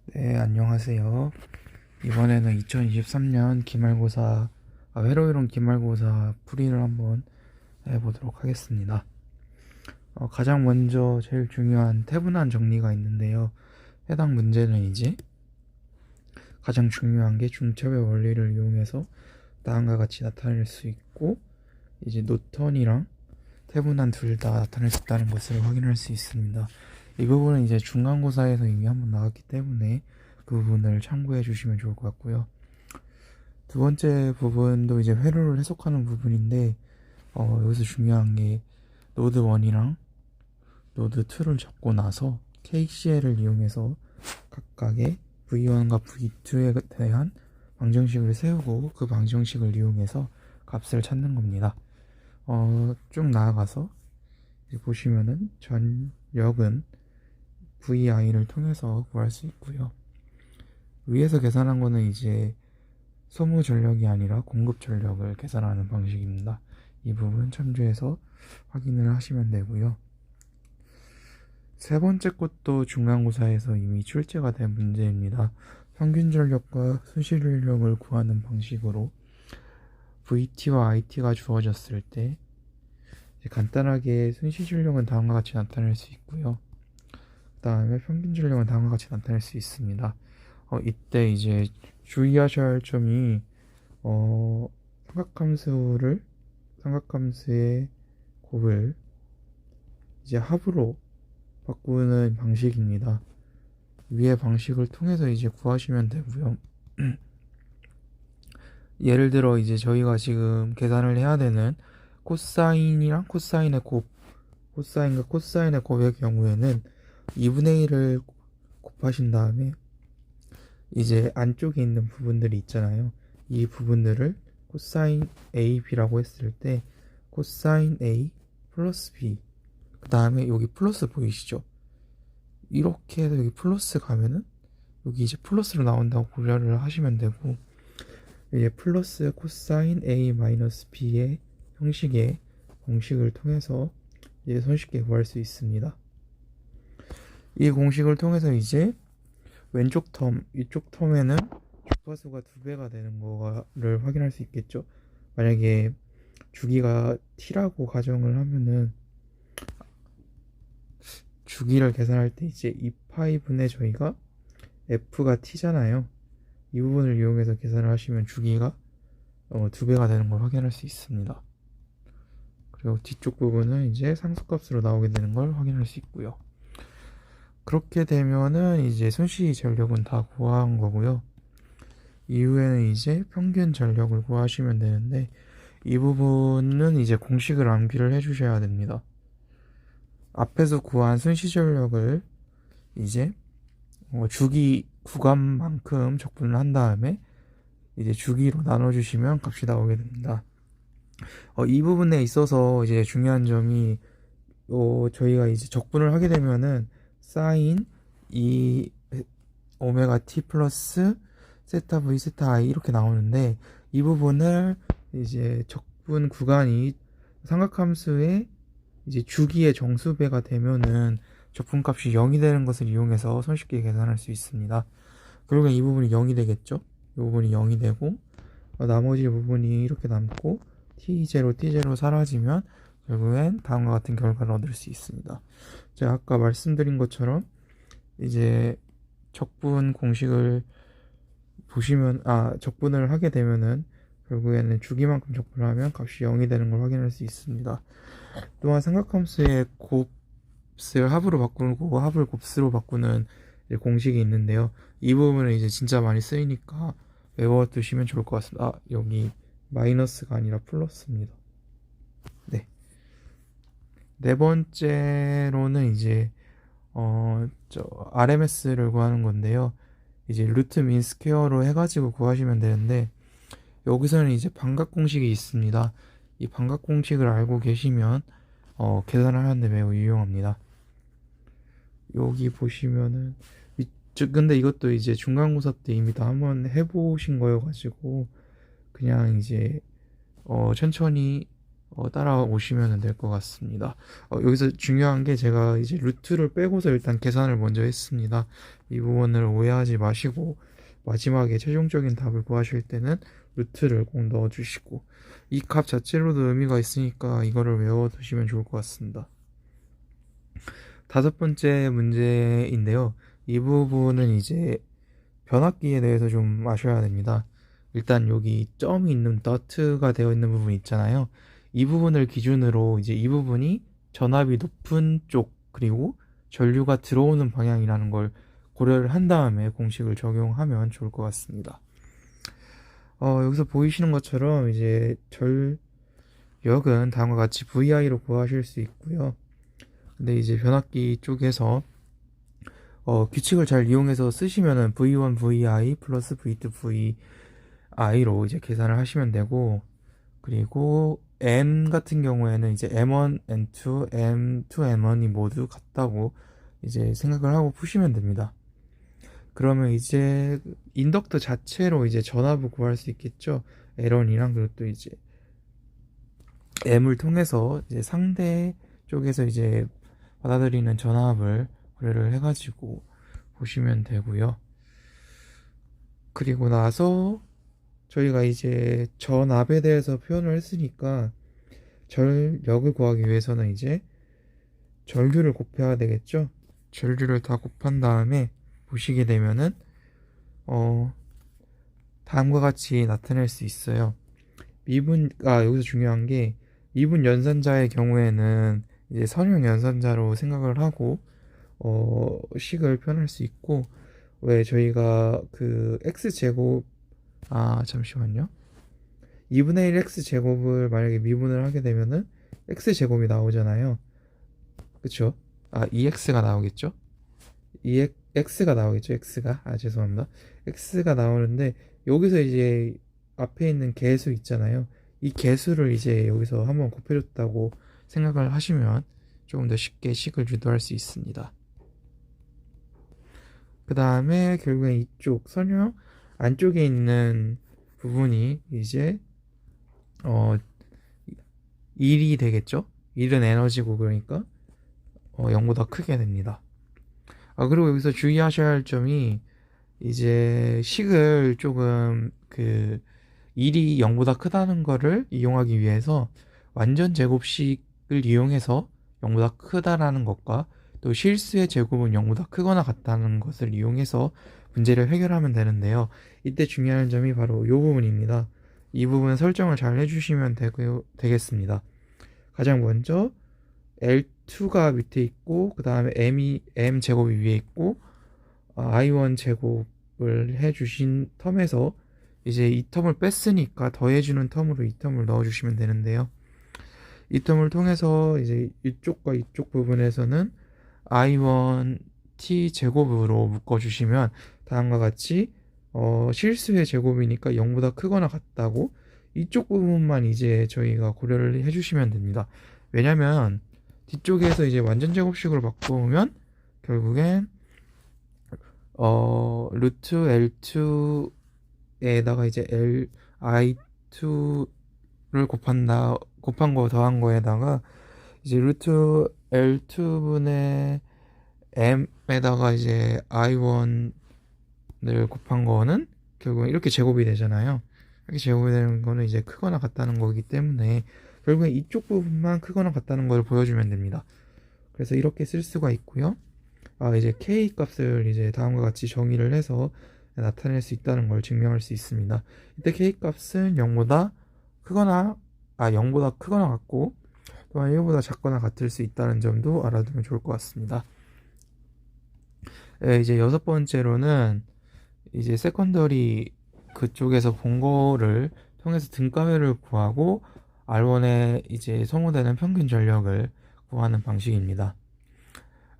네, 안녕하세요. 이번에는 2023년 기말고사, 회로이론 기말고사 풀이를 한번 해보도록 하겠습니다. 가장 먼저 제일 중요한 태분한 정리가 있는데요. 해당 문제는 이제 가장 중요한 게 중첩의 원리를 이용해서 다음과 같이 나타낼 수 있고, 이제 노턴이랑 태분한 둘 다 나타낼 수 있다는 것을 확인할 수 있습니다. 이 부분은 이제 중간고사에서 이미 한번 나왔기 때문에 그 부분을 참고해 주시면 좋을 것 같고요. 두 번째 부분도 이제 회로를 해석하는 부분인데, 여기서 중요한 게 노드 1이랑 노드 2를 적고 나서 KCL을 이용해서 각각의 V1과 V2에 대한 방정식을 세우고 그 방정식을 이용해서 값을 찾는 겁니다. 쭉 나아가서 보시면은 전력은 VI를 통해서 구할 수 있고요. 위에서 계산한 거는 이제 소모 전력이 아니라 공급 전력을 계산하는 방식입니다. 이 부분 참조해서 확인을 하시면 되고요. 세 번째 것도 중간고사에서 이미 출제가 된 문제입니다. 평균 전력과 순시 전력을 구하는 방식으로 VT와 IT가 주어졌을 때 간단하게 순시 전력은 다음과 같이 나타낼 수 있고요. 그 다음에 평균 전력은 다음과 같이 나타낼 수 있습니다. 이때 이제 주의하셔야 할 점이 삼각함수의 곱을 이제 합으로 바꾸는 방식입니다. 위의 방식을 통해서 이제 구하시면 되고요. 예를 들어 이제 저희가 지금 계산을 해야 되는 코사인이랑 코사인과 코사인의 곱의 경우에는 2분의 1을 곱하신 다음에 이제 안쪽에 있는 부분들이 있잖아요. 이 부분들을 코사인 AB라고 했을 때 코사인 A 플러스 B, 그 다음에 여기 플러스 보이시죠? 이렇게 해서 여기 플러스 가면은 여기 이제 플러스로 나온다고 고려를 하시면 되고, 이제 플러스 코사인 A 마이너스 B의 형식의 공식을 통해서 이제 손쉽게 구할 수 있습니다. 이 공식을 통해서 이제 왼쪽 텀, 이쪽 텀에는 주파수가 2배가 되는 거를 확인할 수 있겠죠. 만약에 주기가 t라고 가정을 하면은 주기를 계산할 때 이제 2파이분의 저희가 f가 t잖아요. 이 부분을 이용해서 계산을 하시면 주기가 2배가 되는 걸 확인할 수 있습니다. 그리고 뒤쪽 부분은 이제 상수값으로 나오게 되는 걸 확인할 수 있고요. 그렇게 되면은 이제 순시 전력은 다 구한 거고요. 이후에는 이제 평균 전력을 구하시면 되는데, 이 부분은 이제 공식을 암기를 해주셔야 됩니다. 앞에서 구한 순시 전력을 이제 주기 구간만큼 적분을 한 다음에 이제 주기로 나눠주시면 값이 나오게 됩니다. 이 부분에 있어서 이제 중요한 점이 저희가 이제 적분을 하게 되면은 사인 이 오메가 t 플러스 세타 v 세타 i 이렇게 나오는데, 이 부분을 이제 적분 구간이 삼각함수의 이제 주기의 정수배가 되면은 적분값이 0이 되는 것을 이용해서 손쉽게 계산할 수 있습니다. 그러면 이 부분이 0이 되겠죠? 이 부분이 0이 되고 나머지 부분이 이렇게 남고 t0 사라지면 결국엔 다음과 같은 결과를 얻을 수 있습니다. 제가 아까 말씀드린 것처럼 이제 적분 공식을 보시면 적분을 하게 되면은 결국에는 주기만큼 적분을 하면 값이 0이 되는 걸 확인할 수 있습니다. 또한 삼각함수의 곱을 합으로 바꾸고 합을 곱수로 바꾸는 공식이 있는데요. 이 부분은 이제 진짜 많이 쓰이니까 외워두시면 좋을 것 같습니다. 여기 마이너스가 아니라 플러스입니다. 네 번째로는 이제 RMS를 구하는 건데요. 이제 루트 민 스퀘어로 해가지고 구하시면 되는데, 여기서는 이제 반각 공식이 있습니다. 이 반각 공식을 알고 계시면 계산을 하는데 매우 유용합니다. 여기 보시면은 근데 이것도 이제 중간고사 때 이미 다 한번 해보신 거여가지고 그냥 이제 천천히 따라오시면 될 것 같습니다. 여기서 중요한 게 제가 이제 루트를 빼고서 일단 계산을 먼저 했습니다. 이 부분을 오해하지 마시고 마지막에 최종적인 답을 구하실 때는 루트를 꼭 넣어주시고 이 값 자체로도 의미가 있으니까 이거를 외워두시면 좋을 것 같습니다. 다섯 번째 문제인데요. 이 부분은 이제 변압기에 대해서 좀 아셔야 됩니다. 일단 여기 점이 있는 더트가 되어 있는 부분 있잖아요. 이 부분을 기준으로 이제 이 부분이 전압이 높은 쪽 그리고 전류가 들어오는 방향이라는 걸 고려를 한 다음에 공식을 적용하면 좋을 것 같습니다. 여기서 보이시는 것처럼 이제 전력은 다음과 같이 VI로 구하실 수 있고요. 근데 이제 변압기 쪽에서 규칙을 잘 이용해서 쓰시면은 V1 VI 플러스 V2 VI로 이제 계산을 하시면 되고, 그리고 M 같은 경우에는 이제 M1, M2, M2, M1이 모두 같다고 이제 생각을 하고 푸시면 됩니다. 그러면 이제 인덕터 자체로 이제 전압을 구할 수 있겠죠. L1이랑 그리고 또 이제 M을 통해서 이제 상대 쪽에서 이제 받아들이는 전압을 고려를 해가지고 보시면 되고요. 그리고 나서 저희가 이제 전압에 대해서 표현을 했으니까 전력을 구하기 위해서는 이제 전류를 곱해야 되겠죠. 전류를 다 곱한 다음에 보시게 되면은 다음과 같이 나타낼 수 있어요. 여기서 중요한 게 미분 연산자의 경우에는 이제 선형 연산자로 생각을 하고 식을 표현할 수 있고, 왜 저희가 그 x제곱 잠시만요. 2분의 1 x제곱을 만약에 미분을 하게 되면은 x제곱이 나오잖아요. 그쵸? 2x가 나오겠죠? x가 나오겠죠? 죄송합니다. x가 나오는데 여기서 이제 앞에 있는 개수 있잖아요. 이 개수를 이제 여기서 한번 곱해줬다고 생각을 하시면 조금 더 쉽게 식을 유도할 수 있습니다. 그 다음에 결국엔 이쪽 선형 안쪽에 있는 부분이 이제 1이 되겠죠? 1은 에너지고 그러니까 0보다 크게 됩니다. 그리고 여기서 주의하셔야 할 점이 이제 식을 조금 1이 0보다 크다는 거를 이용하기 위해서 완전 제곱식을 이용해서 0보다 크다라는 것과 또 실수의 제곱은 0보다 크거나 같다는 것을 이용해서 문제를 해결하면 되는데요. 이때 중요한 점이 바로 이 부분입니다. 이 부분 설정을 잘 해주시면 되겠습니다. 가장 먼저 L2가 밑에 있고 그 다음에 M 제곱이 위에 있고 I1 제곱을 해주신 텀에서 이제 이 텀을 뺐으니까 더해주는 텀으로 이 텀을 넣어주시면 되는데요. 이 텀을 통해서 이제 이쪽과 이쪽 부분에서는 I1 T 제곱으로 묶어주시면 다음과 같이 실수의 제곱이니까 0보다 크거나 같다고 이쪽 부분만 이제 저희가 고려를 해주시면 됩니다. 왜냐면 뒤쪽에서 이제 완전 제곱식으로 바꾸면 결국엔 루트 L2에다가 이제 I2를 곱한 거 더한 거에다가 이제 루트 L2분의 M에다가 이제 I1을 곱한 거는 결국엔 이렇게 제곱이 되잖아요. 이렇게 제곱이 되는 거는 이제 크거나 같다는 거기 때문에 결국엔 이쪽 부분만 크거나 같다는 걸 보여주면 됩니다. 그래서 이렇게 쓸 수가 있고요. 이제 K 값을 이제 다음과 같이 정의를 해서 나타낼 수 있다는 걸 증명할 수 있습니다. 이때 K 값은 0보다 크거나 0보다 크거나 같고 또한 1보다 작거나 같을 수 있다는 점도 알아두면 좋을 것 같습니다. 이제 여섯 번째로는 이제 세컨더리 그쪽에서 본 거를 통해서 등가율을 구하고 R1에 이제 소모되는 평균 전력을 구하는 방식입니다.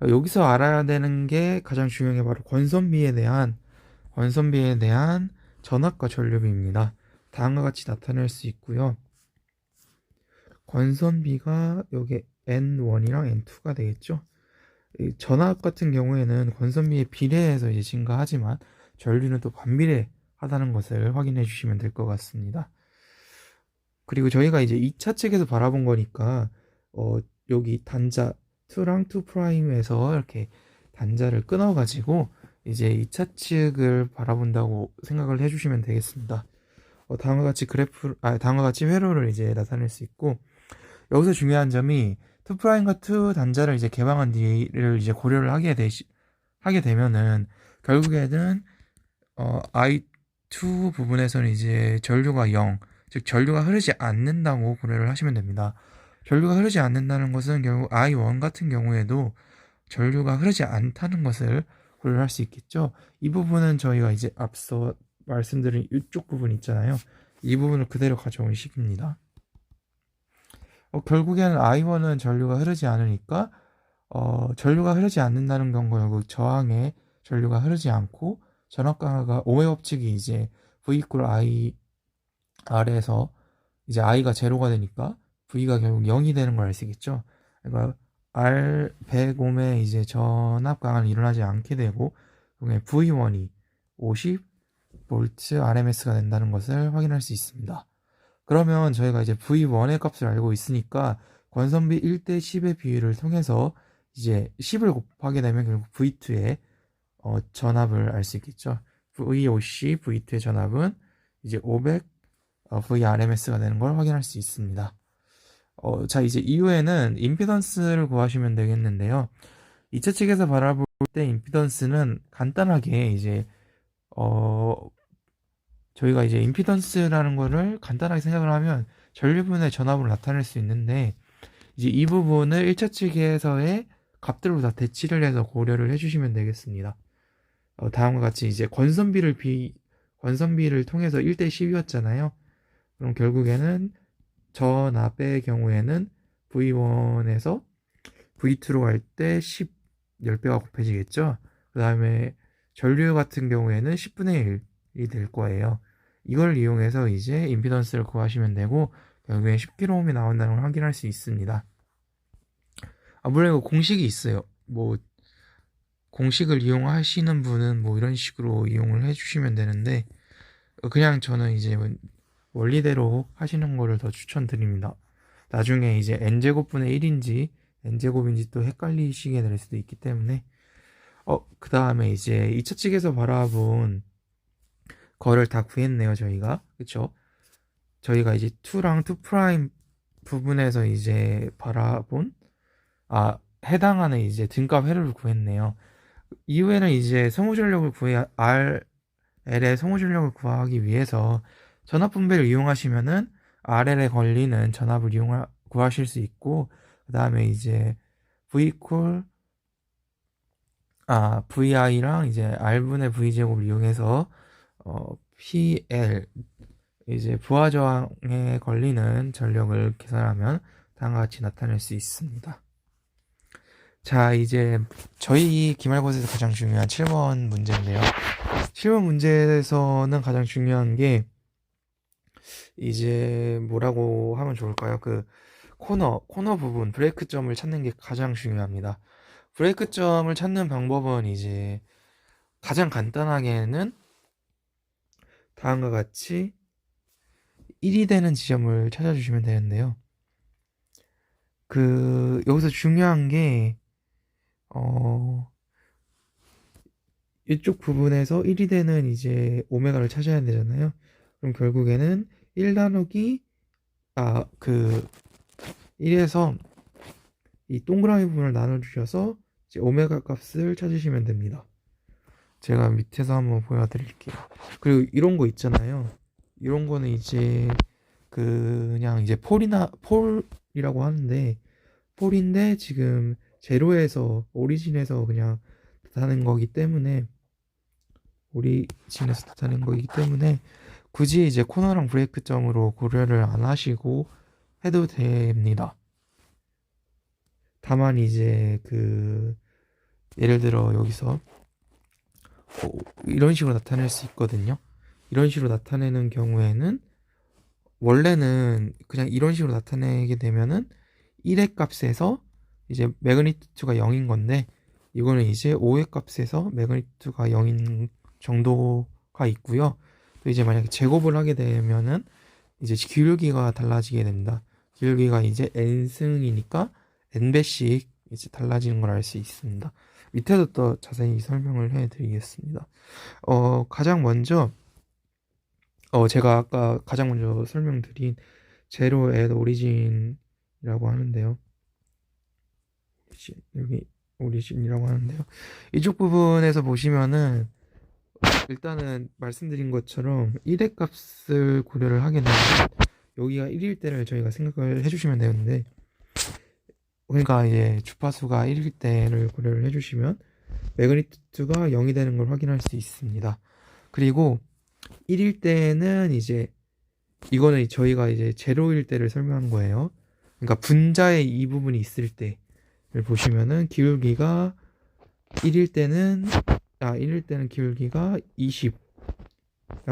여기서 알아야 되는 게 가장 중요한 게 바로 권선비에 대한 전압과 전류비입니다. 다음과 같이 나타낼 수 있고요. 권선비가 여기 N1이랑 N2가 되겠죠. 전압 같은 경우에는 권선비에 비례해서 이제 증가하지만 전류는 또 반비례하다는 것을 확인해 주시면 될 것 같습니다. 그리고 저희가 이제 2차 측에서 바라본 거니까 여기 단자 2랑 2 프라임에서 이렇게 단자를 끊어 가지고 이제 2차 측을 바라본다고 생각을 해주시면 되겠습니다. 다음과 같이 다음과 같이 회로를 이제 나타낼 수 있고, 여기서 중요한 점이 2 프라임과 2 단자를 이제 개방한 뒤를 이제 고려를 하게 되면은 결국에는 I2 부분에서는 이제 전류가 0, 즉 전류가 흐르지 않는다고 고려를 하시면 됩니다. 전류가 흐르지 않는다는 것은 결국 I1 같은 경우에도 전류가 흐르지 않다는 것을 고려를 할 수 있겠죠. 이 부분은 저희가 이제 앞서 말씀드린 이쪽 부분 있잖아요. 이 부분을 그대로 가져온 식입니다. 결국에는 I1은 전류가 흐르지 않으니까 전류가 흐르지 않는다는 건 결국 저항에 전류가 흐르지 않고 전압 강화가 오해 법칙이 이제 V 이퀄 I R에서 이제 I가 제로가 되니까 V가 결국 0이 되는 걸 알 수 있겠죠. 그러니까 R 100옴의 이제 전압 강화는 일어나지 않게 되고 V1이 50V RMS가 된다는 것을 확인할 수 있습니다. 그러면 저희가 이제 V1의 값을 알고 있으니까 권선비 1대 10의 비율을 통해서 이제 10을 곱하게 되면 결국 V2의 전압을 알 수 있겠죠. VOC, V2의 전압은 이제 500 VRMS가 되는 걸 확인할 수 있습니다. 자, 이제 이후에는 임피던스를 구하시면 되겠는데요. 2차 측에서 바라볼 때 임피던스는 간단하게 이제 저희가 이제 임피던스라는 거를 간단하게 생각을 하면 전류분의 전압으로 나타낼 수 있는데, 이제 이 부분을 1차 측에서의 값들로 다 대치를 해서 고려를 해주시면 되겠습니다. 다음과 같이 이제 권선비를 통해서 1대 10이었잖아요. 그럼 결국에는 전압의 경우에는 V1에서 V2로 갈 때 10배가 곱해지겠죠. 그 다음에 전류 같은 경우에는 10분의 1이 될 거예요. 이걸 이용해서 이제 임피던스를 구하시면 되고, 결국엔 10kΩ이 나온다는 걸 확인할 수 있습니다. 물론 이거 공식이 있어요. 뭐 공식을 이용하시는 분은 뭐 이런 식으로 이용을 해주시면 되는데, 그냥 저는 이제 원리대로 하시는 거를 더 추천드립니다. 나중에 이제 n제곱분의 1인지 n제곱인지 또 헷갈리시게 될 수도 있기 때문에. 그 다음에 이제 2차 측에서 바라본 거를 다 구했네요, 저희가. 그쵸? 저희가 이제 2랑 2 프라임 부분에서 이제 바라본 해당하는 이제 등값 회로를 구했네요. 이후에는 이제 성우전력을 RL의 성우전력을 구하기 위해서 전압 분배를 이용하시면은 RL에 걸리는 전압을 구하실 수 있고, 그 다음에 이제 VI랑 이제 R분의 V제곱을 이용해서 PL 이제 부하저항에 걸리는 전력을 계산하면 다음과 같이 나타낼 수 있습니다. 자, 이제 저희 기말고사에서 가장 중요한 7번 문제인데요. 7번 문제에서는 가장 중요한 게 이제 뭐라고 하면 좋을까요? 그 코너 부분, 브레이크점을 찾는 게 가장 중요합니다. 브레이크점을 찾는 방법은 이제 가장 간단하게는 다음과 같이 1이 되는 지점을 찾아주시면 되는데요. 여기서 중요한 게 이쪽 부분에서 1이 되는 이제 오메가를 찾아야 되잖아요. 그럼 결국에는 1 나누기 1에서 이 동그라미 부분을 나눠주셔서 이제 오메가 값을 찾으시면 됩니다. 제가 밑에서 한번 보여드릴게요. 그리고 이런 거 있잖아요. 이런 거는 이제 그냥 이제 폴이라고 하는데, 폴인데 지금 제로에서 오리진에서 그냥 나타낸 거기 때문에 굳이 이제 코너랑 브레이크점으로 고려를 안 하시고 해도 됩니다. 다만 이제 예를 들어 여기서 이런 식으로 나타낼 수 있거든요. 이런 식으로 나타내는 경우에는 원래는 그냥 이런 식으로 나타내게 되면은 1의 값에서 이제 매그니튜드가 0인 건데, 이거는 이제 5의 값에서 매그니튜드가 0인 정도가 있고요. 또 이제 만약에 제곱을 하게 되면은 이제 기울기가 달라지게 됩니다. 기울기가 이제 n승이니까 n배씩 이제 달라지는 걸 알 수 있습니다. 밑에도 또 자세히 설명을 해드리겠습니다. 가장 먼저 제가 아까 가장 먼저 설명드린 제로 앳 오리진이라고 하는데요. 여기 오리진이라고 하는데요. 이쪽 부분에서 보시면은 일단은 말씀드린 것처럼 1의 값을 고려를 하게 되면 여기가 1일 때를 저희가 생각을 해주시면 되는데, 그러니까 이제 주파수가 1일 때를 고려를 해주시면 매그니튜드가 0이 되는 걸 확인할 수 있습니다. 그리고 1일 때는 이제 이거는 저희가 이제 제로일 때를 설명한 거예요. 그러니까 분자의 이 부분이 있을 때를 보시면은 기울기가 1일 때는 기울기가 20.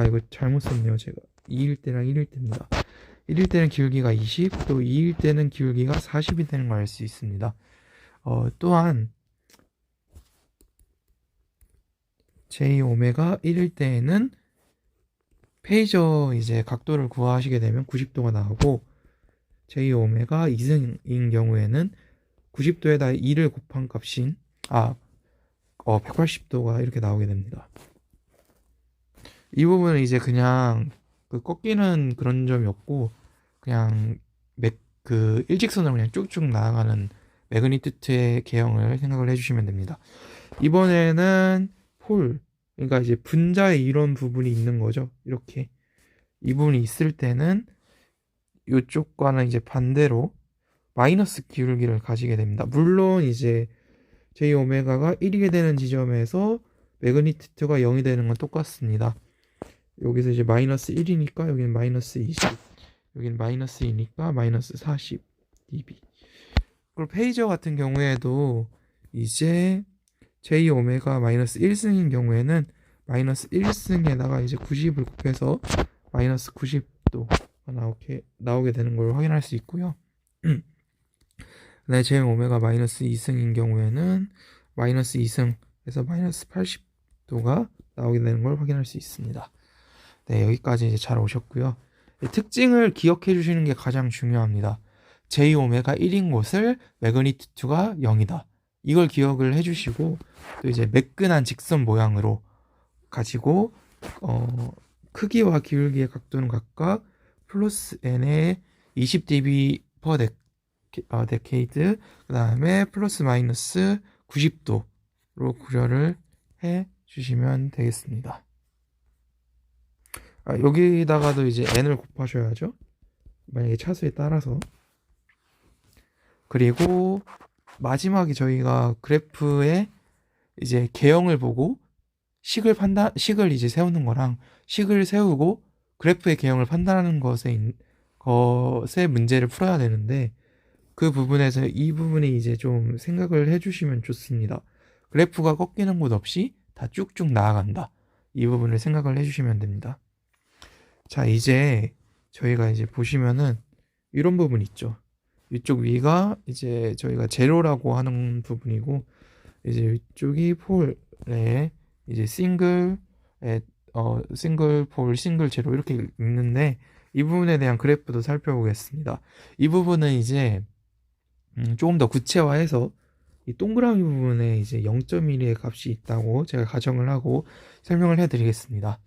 이거 잘못 썼네요. 제가 2일 때랑 1일 때입니다. 1일 때는 기울기가 20, 또 2일 때는 기울기가 40이 되는 걸 알 수 있습니다. 또한 J오메가 1일 때에는 페이저 이제 각도를 구하시게 되면 90도가 나오고, J오메가 2승인 경우에는 90도에다 2를 곱한 값인 180도가 이렇게 나오게 됩니다. 이 부분은 이제 그냥 꺾이는 그런 점이 없고, 그냥 일직선으로 그냥 쭉쭉 나아가는 매그니튜드의 개형을 생각을 해주시면 됩니다. 이번에는 그러니까 이제 분자의 이런 부분이 있는 거죠. 이렇게 이 부분이 있을 때는 이쪽과는 이제 반대로 마이너스 기울기를 가지게 됩니다. 물론 이제 J오메가가 1이 되는 지점에서 매그니튜드가 0이 되는 건 똑같습니다. 여기서 이제 마이너스 1이니까 여기는 마이너스 20, 여기는 마이너스 2니까 마이너스 40 dB. 그리고 페이저 같은 경우에도 이제 J오메가 마이너스 1승인 경우에는 마이너스 1승에다가 이제 90을 곱해서 마이너스 90도가 나오게 되는 걸 확인할 수 있고요. 네, J오메가 마이너스 2승인 경우에는 마이너스 2승에서 마이너스 80도가 나오게 되는 걸 확인할 수 있습니다. 네, 여기까지 이제 잘 오셨고요. 특징을 기억해 주시는 게 가장 중요합니다. J오메가 1인 곳을 매그니튜드가 0이다. 이걸 기억을 해주시고, 또 이제 매끈한 직선 모양으로 가지고 크기와 기울기의 각도는 각각 플러스 n의 20dB per decade, 그 다음에 플러스 마이너스 90도로 고려를 해 주시면 되겠습니다. 여기다가도 이제 n을 곱하셔야죠. 만약에 차수에 따라서. 그리고 마지막에 저희가 그래프의 이제 개형을 보고 식을 이제 세우는 거랑 식을 세우고 그래프의 개형을 판단하는 것에 문제를 풀어야 되는데, 그 부분에서 이 부분이 이제 좀 생각을 해주시면 좋습니다. 그래프가 꺾이는 곳 없이 다 쭉쭉 나아간다. 이 부분을 생각을 해주시면 됩니다. 자, 이제 저희가 이제 보시면은 이런 부분 있죠. 이쪽 위가 이제 저희가 제로라고 하는 부분이고, 이제 이쪽이 폴에 이제 싱글 폴, 싱글 제로 이렇게 있는데, 이 부분에 대한 그래프도 살펴보겠습니다. 이 부분은 이제 조금 더 구체화해서 이 동그라미 부분에 이제 0.1의 값이 있다고 제가 가정을 하고 설명을 해드리겠습니다.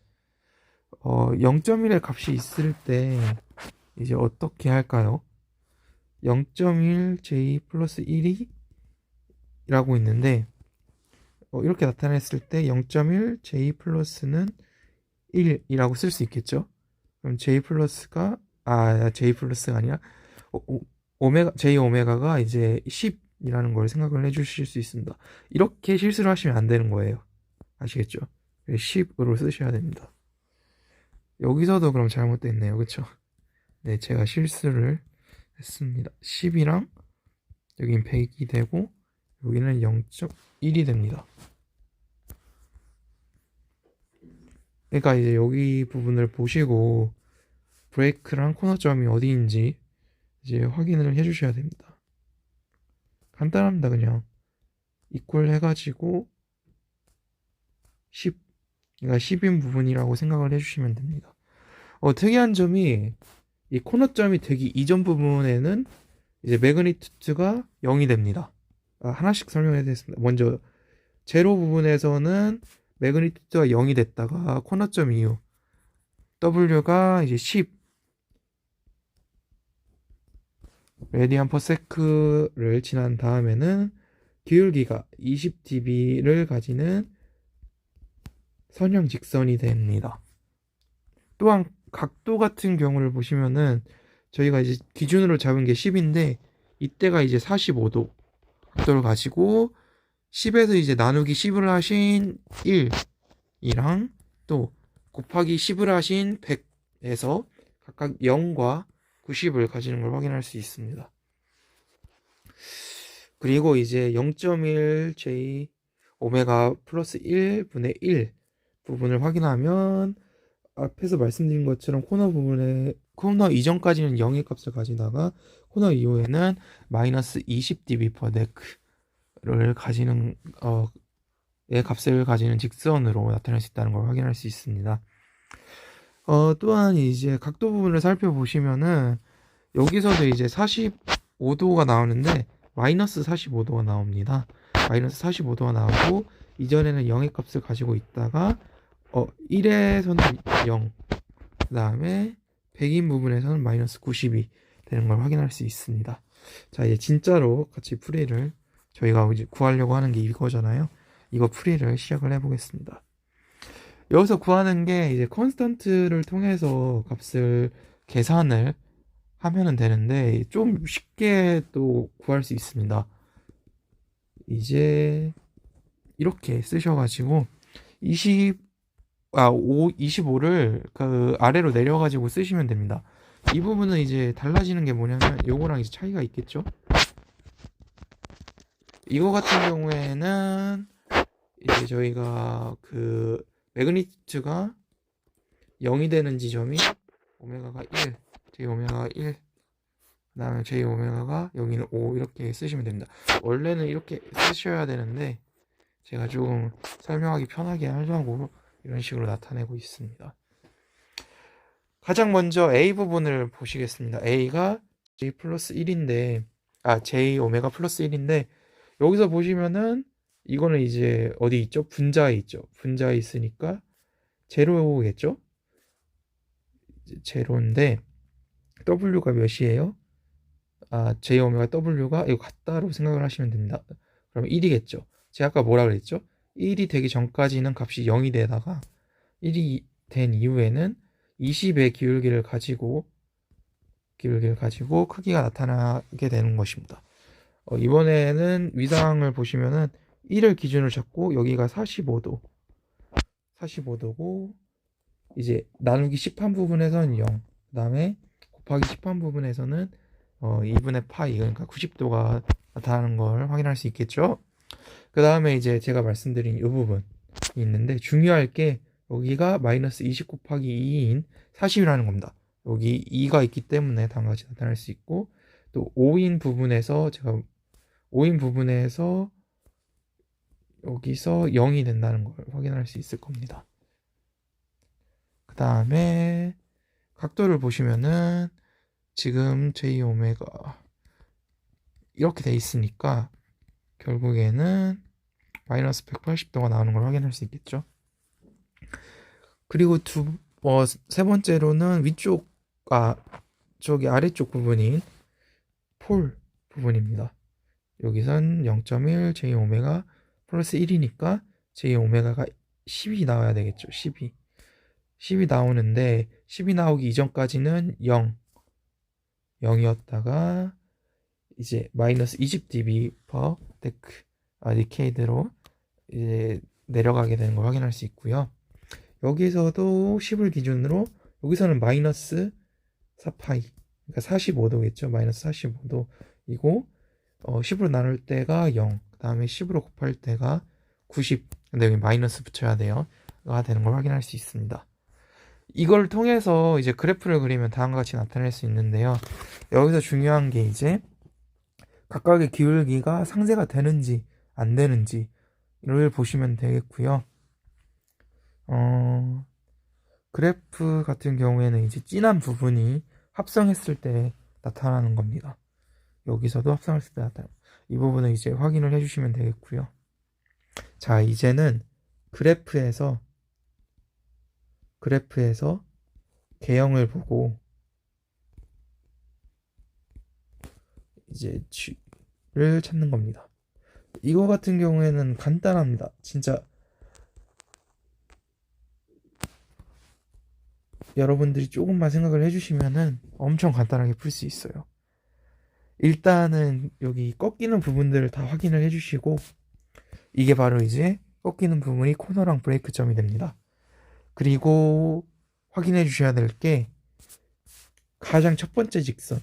0.1의 값이 있을 때 이제 어떻게 할까요? 0.1 j 플러스 1이 라고 있는데, 이렇게 나타냈을 때 0.1 j 플러스는 1이라고 쓸 수 있겠죠. 그럼 j 플러스가 아니라 j 오메가가 이제 10이라는 걸 생각을 해주실 수 있습니다. 이렇게 실수를 하시면 안 되는 거예요. 아시겠죠? 10으로 쓰셔야 됩니다. 여기서도 그럼 잘못됐네요. 그쵸? 네, 제가 실수를 했습니다. 10이랑 여긴 100이 되고 여기는 0.1이 됩니다. 그러니까 이제 여기 부분을 보시고 브레이크랑 코너점이 어디인지 이제 확인을 해주셔야 됩니다. 간단합니다. 그냥 이퀄 해가지고 10, 그러니까 10인 부분이라고 생각을 해주시면 됩니다. 특이한 점이 이 코너점이 되기 이전 부분에는 이제 매그니튜드가 0이 됩니다. 하나씩 설명해 드리겠습니다. 먼저 제로 부분에서는 매그니튜드가 0이 됐다가 코너점 이후 W가 이제 10 레디안 퍼 세크를 지난 다음에는 기울기가 20dB를 가지는 선형 직선이 됩니다. 또한 각도 같은 경우를 보시면은 저희가 이제 기준으로 잡은 게 10인데 이때가 이제 45도 각도를 가지고 10에서 이제 나누기 10을 하신 1이랑 또 곱하기 10을 하신 100에서 각각 0과 90을 가지는 걸 확인할 수 있습니다. 그리고 이제 0.1j 오메가 플러스 1분의 1 부분을 확인하면 앞에서 말씀드린 것처럼 코너 이전까지는 0의 값을 가지다가 코너 이후에는 마이너스 20dB per dec를 가지는 의 값을 가지는 직선으로 나타낼 수 있다는 걸 확인할 수 있습니다. 또한 이제 각도 부분을 살펴보시면은 여기서도 이제 45도가 나오는데 마이너스 45도가 나옵니다. 마이너스 45도가 나오고 이전에는 0의 값을 가지고 있다가 1에서는 0, 그 다음에 100인 부분에서는 마이너스 90이 되는 걸 확인할 수 있습니다. 자, 이제 진짜로 같이 풀이를 저희가 이제 구하려고 하는 게 이거잖아요. 이거 풀이를 시작을 해보겠습니다. 여기서 구하는 게 이제 컨스턴트를 통해서 값을 계산을 하면은 되는데 좀 쉽게 또 구할 수 있습니다. 이제 이렇게 쓰셔가지고 25를 그 아래로 내려가지고 쓰시면 됩니다. 이 부분은 이제 달라지는 게 뭐냐면 요거랑 이제 차이가 있겠죠. 이거 같은 경우에는 이제 저희가 그 매그니튜드가 0이 되는 지점이 오메가가 1, j 오메가가 1, 그 다음에 j 오메가가 여기는 5 이렇게 쓰시면 됩니다. 원래는 이렇게 쓰셔야 되는데 제가 조금 설명하기 편하게 하려고 이런 식으로 나타내고 있습니다. 가장 먼저 A 부분을 보시겠습니다. A가 J 플러스 1인데 J 오메가 플러스 1인데 여기서 보시면은 이거는 이제 어디 있죠? 분자에 있죠. 분자에 있으니까 제로겠죠? 제로인데 W가 몇이에요? J 오메가 W가 이거 같다로 생각을 하시면 됩니다. 그러면 1이겠죠. 제가 아까 뭐라 그랬죠? 1이 되기 전까지는 값이 0이 되다가 1이 된 이후에는 20의 기울기를 가지고 크기가 나타나게 되는 것입니다. 이번에는 위상을 보시면은 1을 기준으로 잡고 여기가 45도고 이제 나누기 10한 부분에서는 0, 그 다음에 곱하기 10한 부분에서는 2분의 파이, 그러니까 90도가 나타나는 걸 확인할 수 있겠죠. 그 다음에 이제 제가 말씀드린 이 부분이 있는데 중요할 게 여기가 마이너스 20 곱하기 2인 40이라는 겁니다. 여기 2가 있기 때문에 다음과 같이 나타날 수 있고 또 5인 부분에서 여기서 0이 된다는 걸 확인할 수 있을 겁니다. 그 다음에 각도를 보시면은 지금 J 오메가 이렇게 돼 있으니까 결국에는 마이너스 180도가 나오는 걸 확인할 수 있겠죠. 그리고 세 번째로는 저기 아래쪽 부분인 폴 부분입니다. 여기선 0.1 J 오메가 플러스 1이니까 J 오메가가 10이 나와야 되겠죠. 10이 나오는데 10이 나오기 이전까지는 0이었다가 이제 마이너스 20dB per decade로 이제 내려가게 되는 걸 확인할 수 있고요. 여기서도 10을 기준으로 여기서는 마이너스 4파이, 그러니까 45도겠죠. 마이너스 45도이고 10으로 나눌 때가 0, 그 다음에 10으로 곱할 때가 90, 근데 여기 마이너스 붙여야 돼요. 가 되는 걸 확인할 수 있습니다. 이걸 통해서 이제 그래프를 그리면 다음과 같이 나타낼 수 있는데요. 여기서 중요한 게 이제 각각의 기울기가 상쇄가 되는지 안 되는지를 보시면 되겠고요. 그래프 같은 경우에는 이제 진한 부분이 합성했을 때 나타나는 겁니다. 여기서도 합성했을 때 나타나요. 이 부분을 이제 확인을 해주시면 되겠고요. 자, 이제는 그래프에서 개형을 보고 이제 G를 찾는 겁니다. 이거 같은 경우에는 간단합니다. 진짜 여러분들이 조금만 생각을 해주시면은 엄청 간단하게 풀 수 있어요. 일단은 여기 꺾이는 부분들을 다 확인을 해주시고, 이게 바로 이제 꺾이는 부분이 코너랑 브레이크점이 됩니다. 그리고 확인해 주셔야 될 게 가장 첫 번째 직선,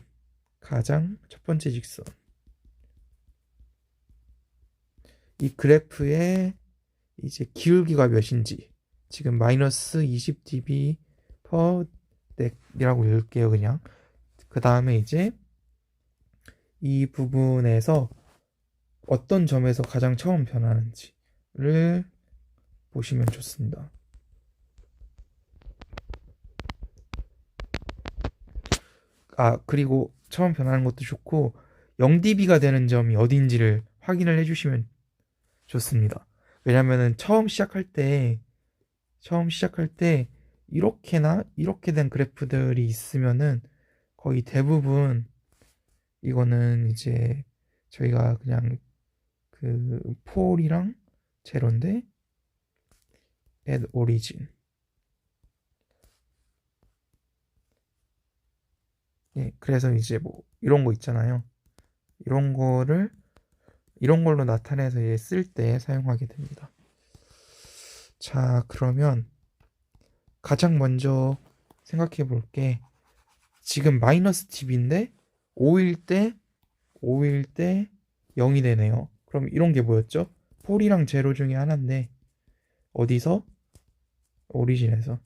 이 그래프의 이제 기울기가 몇인지, 지금 마이너스 20dB per 넥이라고 읽을게요, 그냥. 그 다음에 이제 이 부분에서 어떤 점에서 가장 처음 변하는지를 보시면 좋습니다. 그리고 처음 변하는 것도 좋고 0dB가 되는 점이 어딘지를 확인을 해주시면 좋습니다. 왜냐면은 처음 시작할 때 이렇게나 이렇게 된 그래프들이 있으면은 거의 대부분 이거는 이제 저희가 그냥 그 폴이랑 제로인데 at origin, 예, 그래서 이제 뭐 이런 거 있잖아요. 이런 걸로 나타내서 쓸 때 사용하게 됩니다. 자, 그러면 가장 먼저 생각해 볼 게, 지금 마이너스 dB인데 5일 때 0이 되네요. 그럼 이런 게 뭐였죠? 폴이랑 제로 중에 하나인데, 어디서? 오리진에서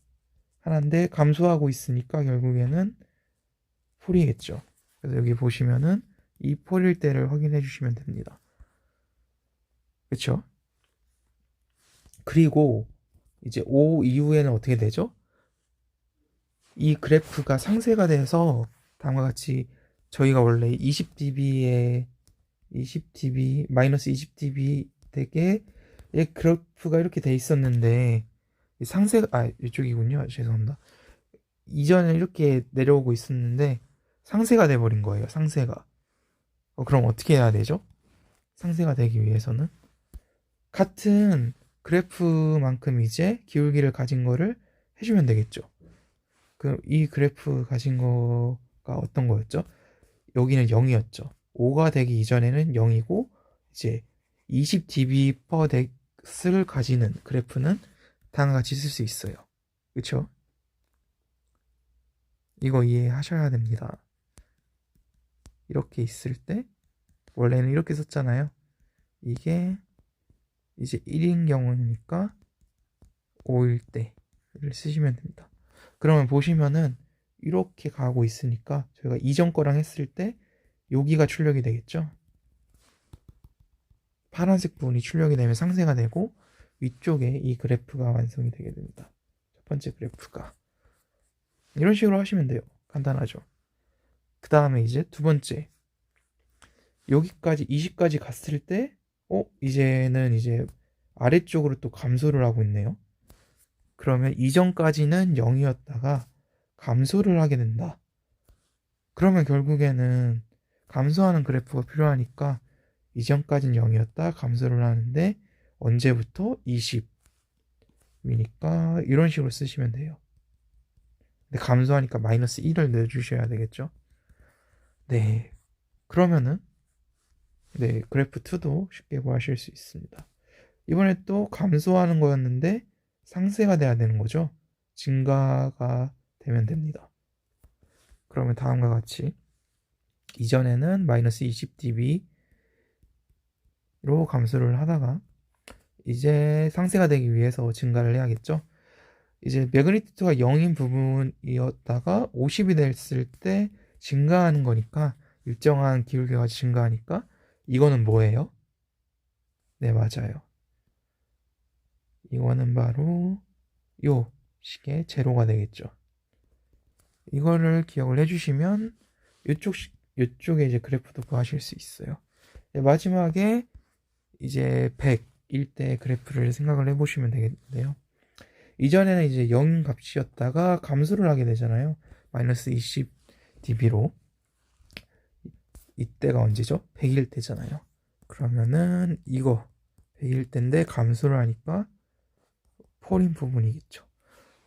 하나인데 감소하고 있으니까 결국에는 폴이겠죠. 그래서 여기 보시면은 이 폴일 때를 확인해 주시면 됩니다. 그렇죠? 그리고 이제 5 이후에는 어떻게 되죠? 이 그래프가 상쇄가 돼서 다음과 같이, 저희가 원래 20dB에 마이너스 20dB 되게 그래프가 이렇게 돼 있었는데, 이쪽이군요. 죄송합니다. 이전에 이렇게 내려오고 있었는데 상쇄가 돼버린 거예요. 상쇄가. 그럼 어떻게 해야 되죠? 상쇄가 되기 위해서는 같은 그래프만큼 이제 기울기를 가진 거를 해주면 되겠죠. 그럼 이 그래프 가진 거가 어떤 거였죠? 여기는 0이었죠. 5가 되기 이전에는 0이고, 이제 20dB per dex를 가지는 그래프는 다음과 같이 쓸 수 있어요. 그쵸? 이거 이해하셔야 됩니다. 이렇게 있을 때 원래는 이렇게 썼잖아요. 이게 이제 1인 경우니까 5일 때를 쓰시면 됩니다. 그러면 보시면은 이렇게 가고 있으니까 저희가 이전 거랑 했을 때 여기가 출력이 되겠죠. 파란색 부분이 출력이 되면 상쇄가 되고 위쪽에 이 그래프가 완성이 되게 됩니다. 첫 번째 그래프가 이런 식으로 하시면 돼요. 간단하죠. 그 다음에 이제 두 번째, 여기까지 20까지 갔을 때 이제는 이제 아래쪽으로 또 감소를 하고 있네요. 그러면 이전까지는 0이었다가 감소를 하게 된다. 그러면 결국에는 감소하는 그래프가 필요하니까 이전까지는 0이었다 감소를 하는데 언제부터? 20이니까 이런 식으로 쓰시면 돼요. 근데 감소하니까 마이너스 1을 넣어주셔야 되겠죠. 네, 그러면은 그래프 2도 쉽게 구하실 수 있습니다. 이번에 또 감소하는 거였는데 상쇄가 돼야 되는 거죠. 증가가 되면 됩니다. 그러면 다음과 같이 이전에는 마이너스 20dB로 감소를 하다가 이제 상쇄가 되기 위해서 증가를 해야겠죠. 이제 매그니튜드가 0인 부분이었다가 50이 됐을 때 증가하는 거니까, 일정한 기울기가 증가하니까 이거는 뭐예요? 네, 맞아요. 이거는 바로 요 식의 제로가 되겠죠. 이거를 기억을 해주시면 이쪽에 이제 그래프도 구하실 수 있어요. 마지막에 이제 100일 때 그래프를 생각을 해보시면 되겠는데요. 이전에는 이제 0 값이었다가 감소를 하게 되잖아요. 마이너스 20dB로. 이때가 언제죠? 100일 때잖아요. 그러면은 이거 100일 때인데 감소를 하니까 폴인 부분이겠죠.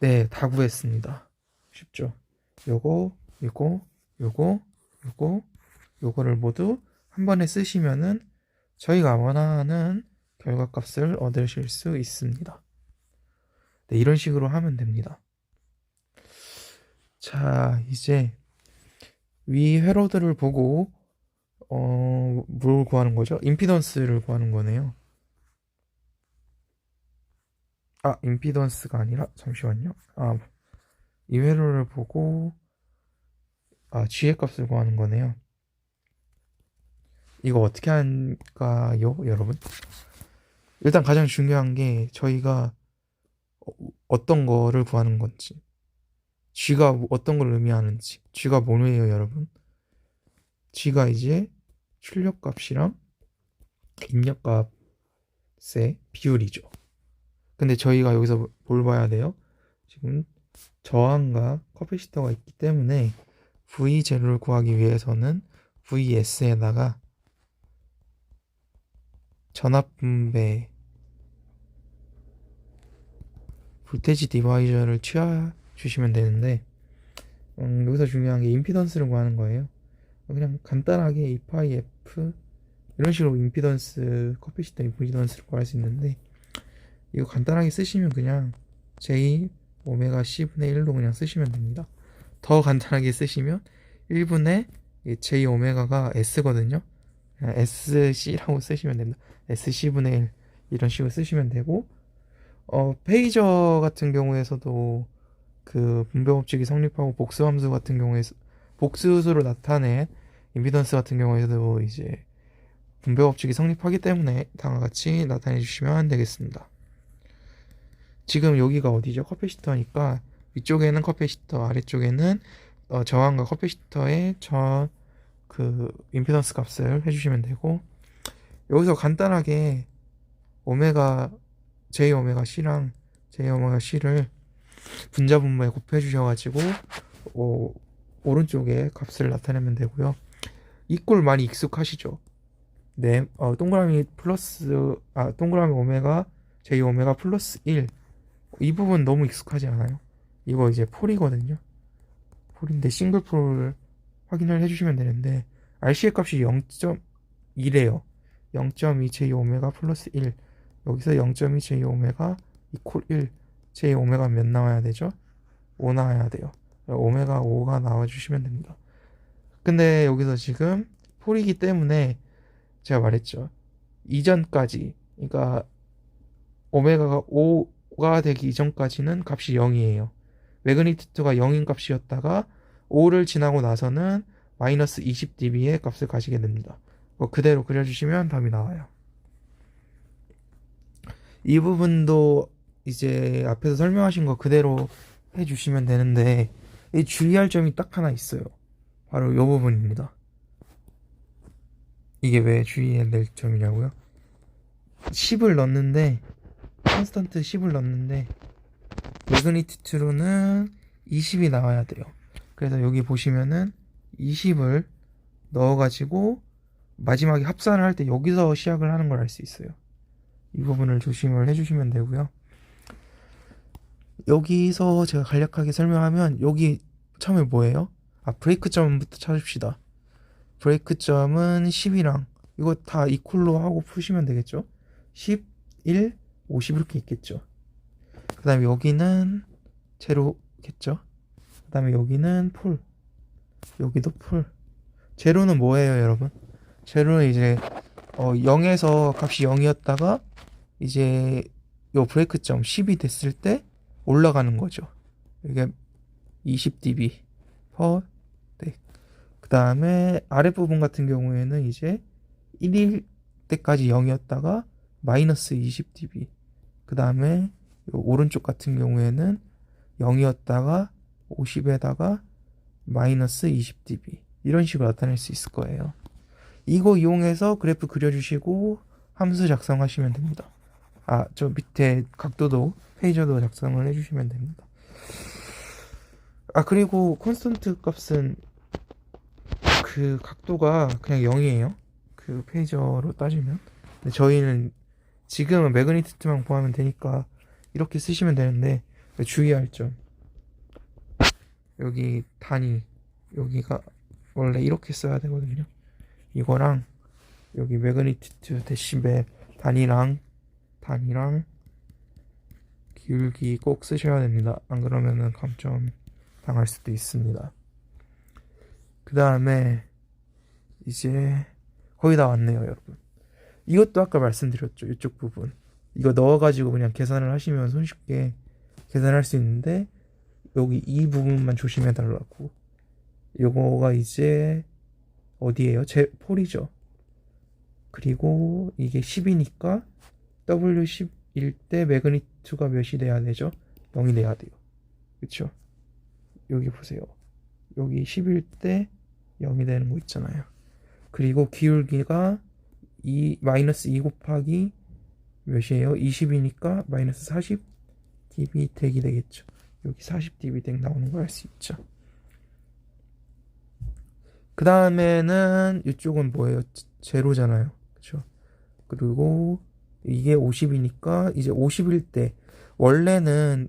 네, 다 구했습니다. 쉽죠? 요거, 요거를 모두 한 번에 쓰시면은 저희가 원하는 결과값을 얻으실 수 있습니다. 네, 이런 식으로 하면 됩니다. 자, 이제 위 회로들을 보고 뭘 구하는 거죠? 임피던스를 구하는 거네요. 임피던스가 아니라 잠시만요. 이 회로를 보고 G의 값을 구하는 거네요. 이거 어떻게 할까요, 여러분? 일단 가장 중요한 게 저희가 어떤 거를 구하는 건지, G가 어떤 걸 의미하는지. G가 뭐예요, 여러분? G가 이제 출력값이랑 입력값의 비율이죠. 근데 저희가 여기서 뭘 봐야 돼요? 지금 저항과 커피시터가 있기 때문에 V0를 구하기 위해서는 VS에다가 전압분배 볼테지 디바이저를 취해주시면 되는데 여기서 중요한 게 임피던스를 구하는 거예요. 그냥 간단하게 2파이 F 이런 식으로 임피던스, 커피시터 임피던스를 구할 수 있는데 이거 간단하게 쓰시면 그냥 J 오메가 C분의 1로 그냥 쓰시면 됩니다. 더 간단하게 쓰시면 1분의 J 오메가가 S거든요. 그냥 SC라고 쓰시면 됩니다. SC분의 1 이런 식으로 쓰시면 되고 페이저 같은 경우에서도 그 분배법칙이 성립하고 복수함수 같은 경우에 복수수로 나타낸 임피던스 같은 경우에도 이제 분배법칙이 성립하기 때문에 다음과 같이 나타내 주시면 되겠습니다. 지금 여기가 어디죠? 커피시터니까 위쪽에는 커피시터, 아래쪽에는 저항과 커피시터의 그 임피던스 값을 해주시면 되고 여기서 간단하게 J 오메가 C랑 J 오메가 C를 분자 분모에 곱해 주셔가지고 오른쪽에 값을 나타내면 되고요. 이꼴 많이 익숙하시죠? 네, 동그라미 오메가 J 오메가 플러스 1 이 부분 너무 익숙하지 않아요? 이거 이제 폴이거든요. 폴인데 싱글 폴을 확인을 해주시면 되는데 RC의 값이 0.2래요. 0.2 J 오메가 플러스 1 여기서 0.2 J 오메가 이퀄 1 J 오메가 몇 나와야 되죠? 5 나와야 돼요. 오메가 5가 나와주시면 됩니다. 근데 여기서 지금 폴이기 때문에 제가 말했죠. 이전까지 그러니까 오메가가 5가 되기 이전까지는 값이 0이에요. 매그니튜드가 0인 값이었다가 5를 지나고 나서는 마이너스 20dB의 값을 가지게 됩니다. 그대로 그려주시면 답이 나와요. 이 부분도 이제 앞에서 설명하신 거 그대로 해주시면 되는데 주의할 점이 딱 하나 있어요. 바로 이 부분입니다. 이게 왜 주의해야 될 점이냐고요? 10을 넣는데 컨스턴트 10을 넣는데 매그니튜드로는 20이 나와야 돼요. 그래서 여기 보시면은 20을 넣어가지고 마지막에 합산을 할 때 여기서 시작을 하는 걸 알 수 있어요. 이 부분을 조심을 해주시면 되고요. 여기서 제가 간략하게 설명하면 여기 처음에 뭐예요? 브레이크점부터 찾읍시다. 브레이크점은 10이랑 이거 다 이퀄로 하고 푸시면 되겠죠? 10, 1, 50 이렇게 있겠죠. 그 다음에 여기는 제로겠죠. 그 다음에 여기는 폴, 여기도 폴. 제로는 뭐예요, 여러분? 제로는 이제 0에서 값이 0이었다가 이제 요 브레이크점 10이 됐을 때 올라가는 거죠. 이게 20dB per day. 그 다음에 아랫부분 같은 경우에는 이제 1일 때까지 0이었다가 마이너스 20dB. 그 다음에 오른쪽 같은 경우에는 0이었다가 50에다가 마이너스 20dB 이런 식으로 나타낼 수 있을 거예요. 이거 이용해서 그래프 그려주시고 함수 작성하시면 됩니다. 저 밑에 각도도 페이저도 작성을 해주시면 됩니다. 그리고 콘스턴트 값은 그 각도가 그냥 0이에요. 그 페이저로 따지면. 근데 저희는 지금은 매그니튜드만 구하면 되니까 이렇게 쓰시면 되는데, 주의할 점, 여기 단위, 여기가 원래 이렇게 써야 되거든요. 이거랑 여기 매그니튜드 데시벨 단위랑 기울기 꼭 쓰셔야 됩니다. 안 그러면은 감점 당할 수도 있습니다. 그 다음에 이제 거의 다 왔네요, 여러분. 이것도 아까 말씀드렸죠. 이쪽 부분 이거 넣어가지고 그냥 계산을 하시면 손쉽게 계산할 수 있는데, 여기 이 부분만 조심해 달라고. 요거가 이제 어디에요? 제 폴이죠. 그리고 이게 10이니까 W10일 때 매그니튜드가 몇이 돼야 되죠? 0이 돼야 돼요. 그쵸? 여기 보세요. 여기 10일 때 0이 되는 거 있잖아요. 그리고 기울기가 마이너스 2 곱하기 몇이에요? 20이니까 마이너스 40 dB 덱이 되겠죠. 여기 40 dB 덱 나오는 걸 알 수 있죠. 그 다음에는 이쪽은 뭐예요? 제로잖아요. 그쵸? 그리고 이게 50이니까 이제 50일 때, 원래는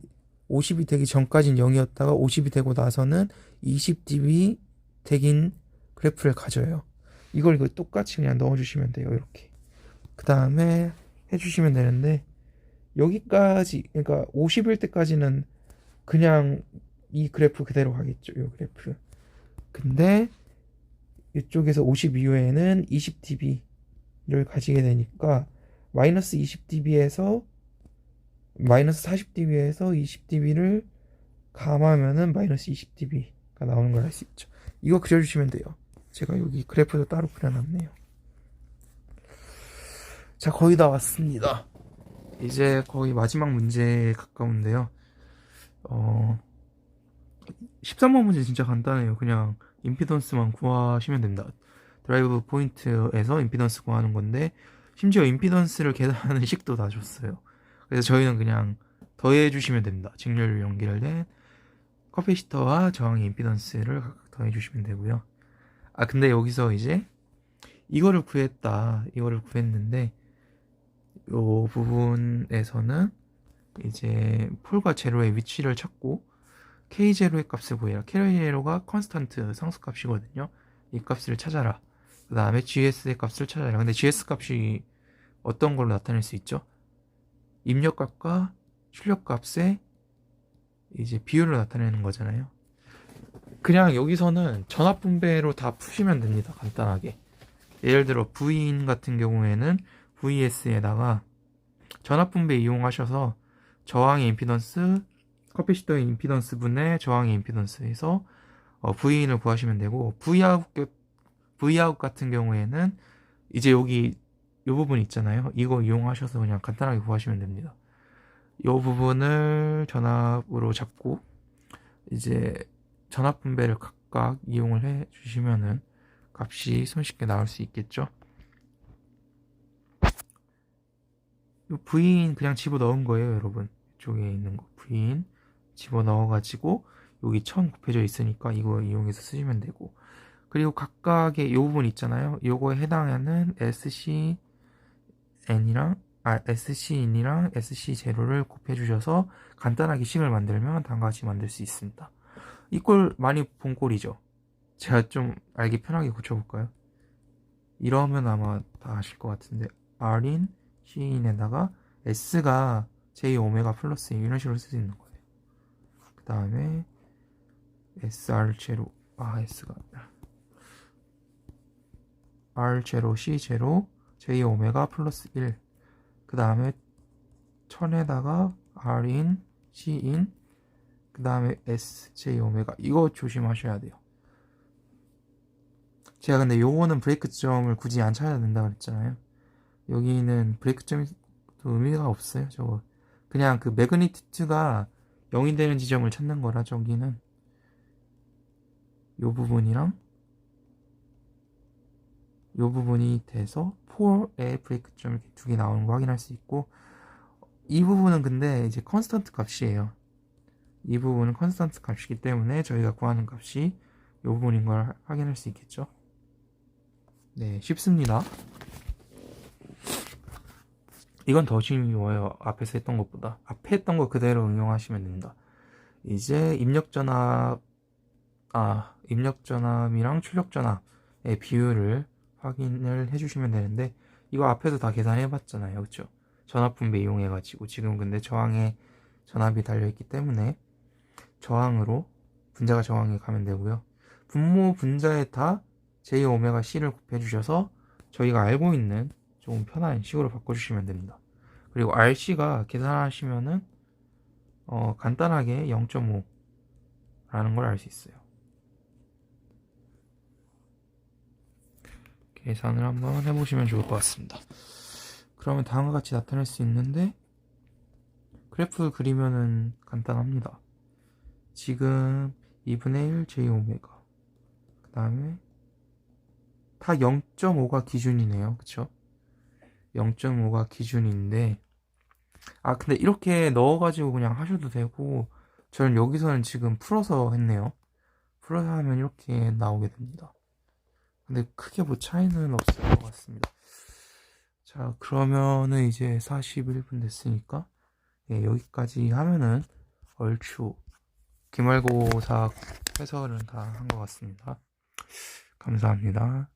50이 되기 전까진 0이었다가 50이 되고 나서는 20 dB 덱인 그래프를 가져요. 이거 똑같이 그냥 넣어주시면 돼요. 이렇게. 그 다음에 해주시면 되는데, 여기까지, 그러니까 50일 때까지는 그냥 이 그래프 그대로 가겠죠. 이 그래프. 근데 이쪽에서 50 이후에는 20dB를 가지게 되니까 마이너스 20dB에서 마이너스 40dB에서 20dB를 감하면은 마이너스 20dB가 나오는 걸 알 수 있죠. 이거 그려주시면 돼요. 제가 여기 그래프도 따로 그려놨네요. 자, 거의 다 왔습니다. 이제 거의 마지막 문제에 가까운데요. 13번 문제 진짜 간단해요. 그냥 임피던스만 구하시면 됩니다. 드라이브 포인트에서 임피던스 구하는 건데, 심지어 임피던스를 계산하는 식도 다 줬어요. 그래서 저희는 그냥 더해 주시면 됩니다. 직렬 연결된 커피시터와 저항의 임피던스를 각각 더해 주시면 되고요. 근데 여기서 이제 이거를 구했는데, 요 부분에서는 이제 폴과 제로의 위치를 찾고 K0의 값을 구해라. K0가 컨스턴트 상수값이거든요. 이 값을 찾아라. 그 다음에 GS의 값을 찾아라. 근데 GS 값이 어떤 걸로 나타낼 수 있죠? 입력값과 출력값의 이제 비율로 나타내는 거잖아요. 그냥 여기서는 전압분배로 다 푸시면 됩니다. 간단하게. 예를 들어 V인 같은 경우에는 VS에다가 전압분배 이용하셔서 저항의 임피던스, 커피시터의 임피던스 분의 저항의 임피던스에서 V인을 구하시면 되고, Vout 같은 경우에는 이제 여기 이 부분 있잖아요. 이거 이용하셔서 그냥 간단하게 구하시면 됩니다. 이 부분을 전압으로 잡고 이제 전압 분배를 각각 이용을 해 주시면은 값이 손쉽게 나올 수 있겠죠. 이 V인 그냥 집어 넣은 거예요, 여러분. 이쪽에 있는 거 V인 집어 넣어 가지고 여기 1000 곱해져 있으니까 이거 이용해서 쓰시면 되고, 그리고 각각의 이 부분 있잖아요. 요거에 해당하는 SCN이랑 SC0를 곱해 주셔서 간단하게 식을 만들면 다음과 같이 만들 수 있습니다. 이 꼴 많이 본 꼴이죠. 제가 좀 알기 편하게 고쳐볼까요? 이러면 아마 다 아실 것 같은데, R인 C인에다가 S가 J 오메가 플러스 이런 식으로 쓸 수 있는 거예요. 그 다음에 SR0, S가 R0, C0, J 오메가 플러스 1. 그 다음에 1000에다가 R인, C인, 그 다음에 S, J 오메가. 이거 조심하셔야 돼요. 제가 근데 요거는 브레이크점을 굳이 안 찾아야 된다고 그랬잖아요. 여기는 브레이크점이 의미가 없어요. 저거 그냥 그 매그니튜드가 0이 되는 지점을 찾는 거라, 저기는 요 부분이랑 요 부분이 돼서 4의 브레이크점 이렇게 두 개 나오는 거 확인할 수 있고, 이 부분은 근데 이제 컨스턴트 값이에요. 이 부분은 컨스턴트 값이기 때문에 저희가 구하는 값이 이 부분인 걸 확인할 수 있겠죠. 네, 쉽습니다. 이건 더 쉬워요. 앞에서 했던 것보다. 앞에 했던 거 그대로 응용하시면 됩니다. 이제 입력전압이랑 출력전압의 비율을 확인을 해주시면 되는데, 이거 앞에서 다 계산해봤잖아요. 그쵸? 전압분배 이용해가지고. 지금 근데 저항에 전압이 달려있기 때문에 저항으로, 분자가 저항에 가면 되고요. 분모 분자에 다 JωC를 곱해주셔서 저희가 알고 있는 조금 편한 식으로 바꿔주시면 됩니다. 그리고 RC가 계산하시면은 간단하게 0.5라는 걸 알 수 있어요. 계산을 한번 해보시면 좋을 것 같습니다. 그러면 다음과 같이 나타낼 수 있는데, 그래프 그리면은 간단합니다. 지금 2분의 1 Jω, 그 다음에 다 0.5가 기준이네요. 그쵸? 0.5가 기준인데, 근데 이렇게 넣어가지고 그냥 하셔도 되고, 저는 여기서는 지금 풀어서 했네요. 풀어서 하면 이렇게 나오게 됩니다. 근데 크게 뭐 차이는 없을 것 같습니다. 자, 그러면은 이제 41분 됐으니까, 예, 여기까지 하면은 얼추 기말고사 해설은 다 한 것 같습니다. 감사합니다.